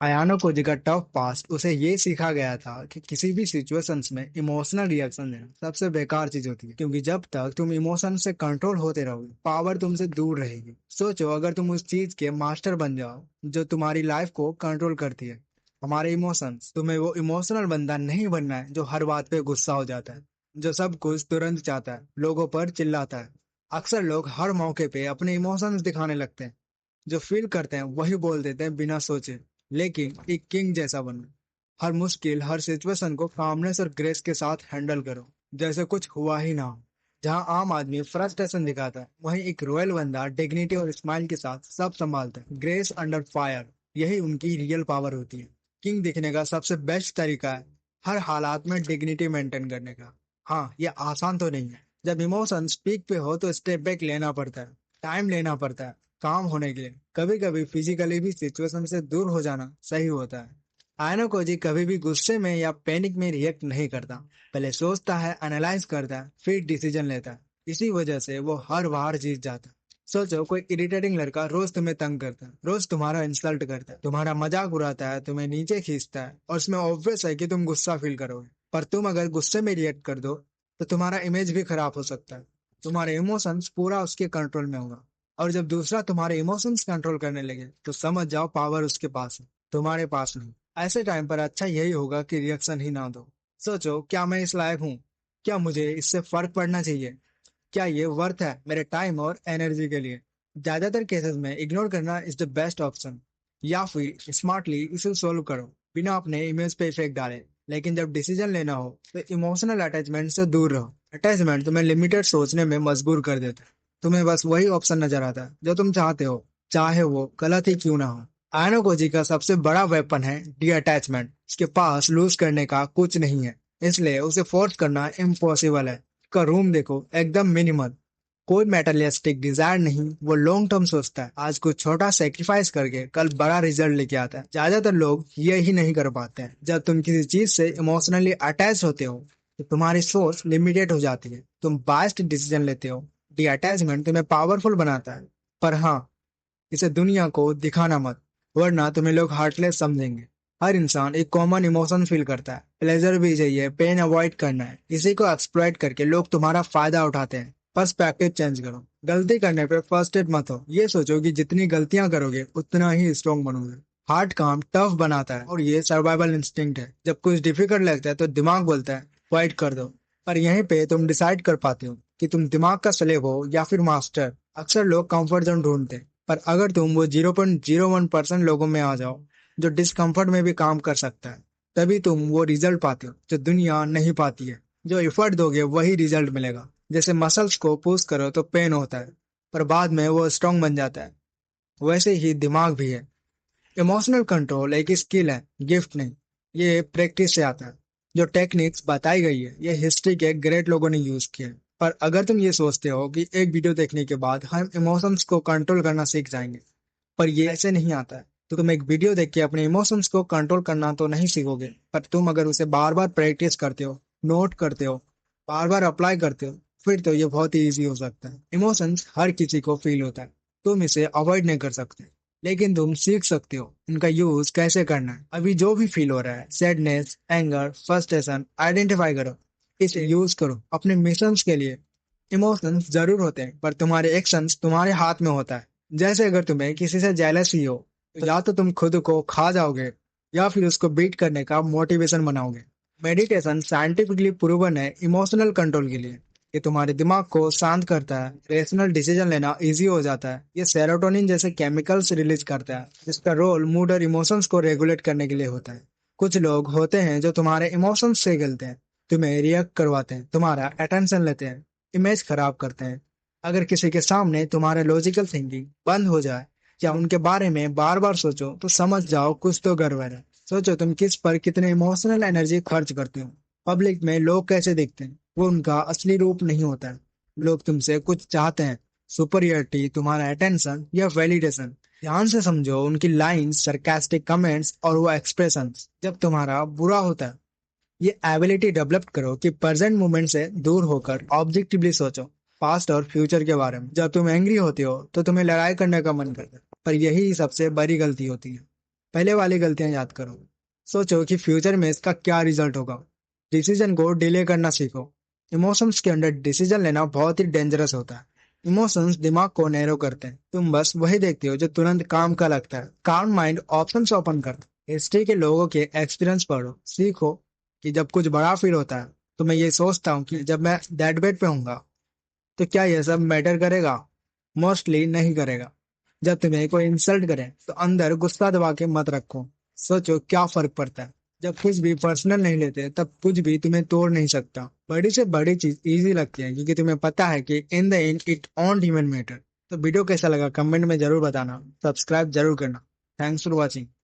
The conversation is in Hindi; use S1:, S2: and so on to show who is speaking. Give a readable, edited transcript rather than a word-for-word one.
S1: अयानो कोजी का टफ पास्ट उसे ये सिखा गया था कि किसी भी सिचुएशंस में इमोशनल रिएक्शन देना सबसे बेकार चीज होती है, क्योंकि जब तक तुम इमोशन से कंट्रोल होते रहोगे पावर तुमसे दूर रहेगी। सोचो, अगर तुम उस चीज के मास्टर बन जाओ जो तुम्हारी लाइफ को कंट्रोल करती है, हमारे इमोशंस। तुम्हें वो इमोशनल बंदा नहीं बनना है जो हर बात पे गुस्सा हो जाता है, जो सब कुछ तुरंत चाहता है, लोगों पर चिल्लाता है। अक्सर लोग हर मौके पे अपने इमोशंस दिखाने लगते हैं, जो फील करते हैं वही बोल देते हैं बिना सोचे। लेकिन एक किंग जैसा बनो, हर मुश्किल हर सिचुएशन को कामनेस और ग्रेस के साथ हैंडल करो, जैसे कुछ हुआ ही ना हो। जहां आम आदमी फ्रस्ट्रेशन दिखाता है, वहीं एक रॉयल बंदा डिग्निटी और स्माइल के साथ सब संभालता है। ग्रेस अंडर फायर, यही उनकी रियल पावर होती है। किंग दिखने का सबसे बेस्ट तरीका है हर हालात में डिग्निटी मेंटेन करने का। हाँ, ये आसान तो नहीं है। जब इमोशन पीक पे हो तो स्टेप बैक लेना पड़ता है, टाइम लेना पड़ता है काम होने के लिए। कभी कभी फिजिकली भी सिचुएशन से दूर हो जाना सही होता है। आयनो कोजी कभी भी गुस्से में या पैनिक में रिएक्ट नहीं करता। पहले सोचता है, एनालाइज करता है, फिर डिसीजन लेता है। इसी वजह से वो हर बार जीत जाता है। सोचो, कोई इरिटेटिंग लड़का रोज तुम्हें तंग करता है, रोज तुम्हारा इंसल्ट करता है, तुम्हारा मजाक उड़ाता है, तुम्हें नीचे खींचता है, और उसमें ऑब्वियस है कि तुम गुस्सा फील करोगे। पर तुम अगर गुस्से में रिएक्ट कर दो तो तुम्हारा इमेज भी खराब हो सकता है। तुम्हारे इमोशंस पूरा उसके कंट्रोल में होगा। और जब दूसरा तुम्हारे इमोशंस कंट्रोल करने लगे तो समझ जाओ पावर उसके पास है, तुम्हारे पास नहीं। ऐसे टाइम पर अच्छा यही होगा कि रिएक्शन ही ना दो। सोचो, क्या मैं इस लायक हूँ? क्या मुझे इससे फर्क पड़ना चाहिए? क्या ये वर्थ है मेरे टाइम और एनर्जी के लिए? ज्यादातर केसेस में इग्नोर करना इज द बेस्ट ऑप्शन, या फिर स्मार्टली इसे सोल्व करो बिना अपने इमेज पे इफेक्ट डाले। लेकिन जब डिसीजन लेना हो तो इमोशनल अटैचमेंट से दूर रहो। अटैचमेंट तुम्हें लिमिटेड सोचने में मजबूर कर देता है। तुम्हें बस वही ऑप्शन नजर आता है जो तुम चाहते हो, चाहे वो गलत ही क्यों ना हो। आयनो कोजी का सबसे बड़ा वेपन है डी अटैचमेंट। उसके पास लूज करने का कुछ नहीं है, इसलिए उसे फोर्स करना इम्पॉसिबल है। का रूम देखो, एकदम मिनिमल, कोई मेटलिस्टिक डिजायर नहीं। वो लॉन्ग टर्म सोचता है, आज कुछ छोटा सेक्रीफाइस करके कल बड़ा रिजल्ट लेके आता है। ज्यादातर लोग ये ही नहीं कर पाते हैं। जब तुम किसी चीज से इमोशनली अटैच होते हो तो तुम्हारी सोच लिमिटेड हो जाती है, तुम बाइस्ड डिसीजन लेते हो। डी अटैचमेंट तुम्हें पावरफुल बनाता है, पर हाँ, इसे दुनिया को दिखाना मत, वरना तुम्हें लोग हार्टलेस समझेंगे। हर इंसान एक कॉमन इमोशन फील करता है, प्लेजर भी चाहिए, पेन अवॉइड करना है। इसी को एक्सप्लॉइट करके लोग तुम्हारा फायदा उठाते हैं। पर्सपेक्टिव चेंज करो। गलती करने पे फर्स्टेड मत हो, ये सोचो कि जितनी गलतियां करोगे उतना ही स्ट्रोंग बनोगे। हार्ड काम टफ बनाता है और ये सर्वाइवल इंस्टिंक्ट है। जब कुछ डिफिकल्ट लगता है तो दिमाग बोलता है फाइट कर दो, पर यहीं पे तुम डिसाइड कर पाते हो कि तुम दिमाग का स्लेव हो या फिर मास्टर। अक्सर लोग कंफर्ट जोन ढूंढते हैं, पर अगर तुम वो 0.01% लोगों में आ जाओ जो डिस्कम्फर्ट में भी काम कर सकता है, तभी तुम वो रिजल्ट पाते हो जो दुनिया नहीं पाती है। जो एफर्ट दोगे वही रिजल्ट मिलेगा। जैसे मसल्स को पुश करो तो पेन होता है, पर बाद में वो स्ट्रांग बन जाता है। वैसे ही दिमाग भी है। इमोशनल कंट्रोल एक स्किल है, गिफ्ट नहीं। ये प्रैक्टिस से आता है। जो टेक्निक्स बताई गई है ये हिस्ट्री के ग्रेट लोगों ने यूज किए हैं। पर अगर तुम ये सोचते हो कि एक वीडियो देखने के बाद हम इमोशंस को कंट्रोल करना सीख जाएंगे, पर ये ऐसे नहीं आता है। तो तुम एक वीडियो देख के अपने इमोशंस को कंट्रोल करना तो नहीं सीखोगे, पर तुम अगर उसे बार बार प्रैक्टिस करते हो, नोट करते हो, बार बार अप्लाई करते हो, फिर तो ये बहुत ही ईजी हो सकता है। इमोशंस हर किसी को फील होता है, तुम इसे अवॉइड नहीं कर सकते, लेकिन तुम सीख सकते हो इनका यूज कैसे करना है। अभी जो भी फील हो रहा है, सैडनेस, एंगर, फ्रस्ट्रेशन, आइडेंटिफाई करो, इसे यूज करो अपने मिशंस के लिए। इमोशंस जरूर होते हैं, पर तुम्हारे एक्शंस तुम्हारे हाथ में होता है। जैसे अगर तुम्हें किसी से जेलसी हो तो या तो तुम खुद को खा जाओगे या फिर उसको बीट करने का मोटिवेशन बनाओगे। मेडिटेशन साइंटिफिकली प्रूवन है इमोशनल कंट्रोल के लिए। ये तुम्हारे दिमाग को शांत करता है, रेशनल डिसीजन लेना इजी हो जाता है। ये सेरोटोनिन जैसे केमिकल्स रिलीज करता है, जिसका रोल मूड और इमोशंस को रेगुलेट करने के लिए होता है। कुछ लोग होते हैं जो तुम्हारे इमोशंस से खेलते हैं, तुम्हें रिएक्ट करवाते हैं, तुम्हारा अटेंशन लेते हैं, इमेज खराब करते हैं। अगर किसी के सामने तुम्हारे लॉजिकल थिंकिंग बंद हो जाए या उनके बारे में बार बार सोचो तो समझ जाओ कुछ तो गड़बड़ है। सोचो, तुम किस पर कितने इमोशनल एनर्जी खर्च करते हो। पब्लिक में लोग कैसे दिखते हैं वो उनका असली रूप नहीं होता है। लोग तुमसे कुछ चाहते हैं, सुपरियरिटी, तुम्हारा अटेंशन या वैलिडेशन। ध्यान से समझो उनकी लाइंस, सरकास्टिक कमेंट्स और वो एक्सप्रेशंस जब तुम्हारा बुरा होता है। ये एबिलिटी डेवलप करो कि प्रेजेंट मोमेंट से दूर होकर ऑब्जेक्टिवली सोचो, पास्ट और फ्यूचर के बारे में। जब तुम एंग्री होते हो तो तुम्हें लड़ाई करने का मन करता है, पर यही सबसे बड़ी गलती होती है। पहले वाली गलतियां याद करो। सोचो कि फ्यूचर में इसका क्या रिजल्ट होगा। डिसीजन को डिले करना सीखो। इमोशंस के अंडर डिसीजन लेना बहुत ही डेंजरस होता है। इमोशंस दिमाग को नैरो करते हैं, तुम बस वही देखते हो जो तुरंत काम का लगता है। काम माइंड ऑप्शंस ओपन करता है। हिस्ट्री के लोगों के एक्सपीरियंस पढ़ो, सीखो कि जब कुछ बड़ा फील होता है तो मैं ये सोचता हूँ कि जब मैं डेड बेड पे होऊंगा तो क्या यह सब मैटर करेगा? मोस्टली नहीं करेगा। जब तुम्हें कोई इंसल्ट करे तो अंदर गुस्सा दबा के मत रखो। सोचो क्या फर्क पड़ता है। जब कुछ भी पर्सनल नहीं लेते तब कुछ भी तुम्हें तोड़ नहीं सकता। बड़ी से बड़ी चीज इजी लगती है क्योंकि तुम्हें पता है कि in the end it on even matter. तो वीडियो कैसा लगा कमेंट में जरूर बताना, सब्सक्राइब जरूर करना। Thanks for watching.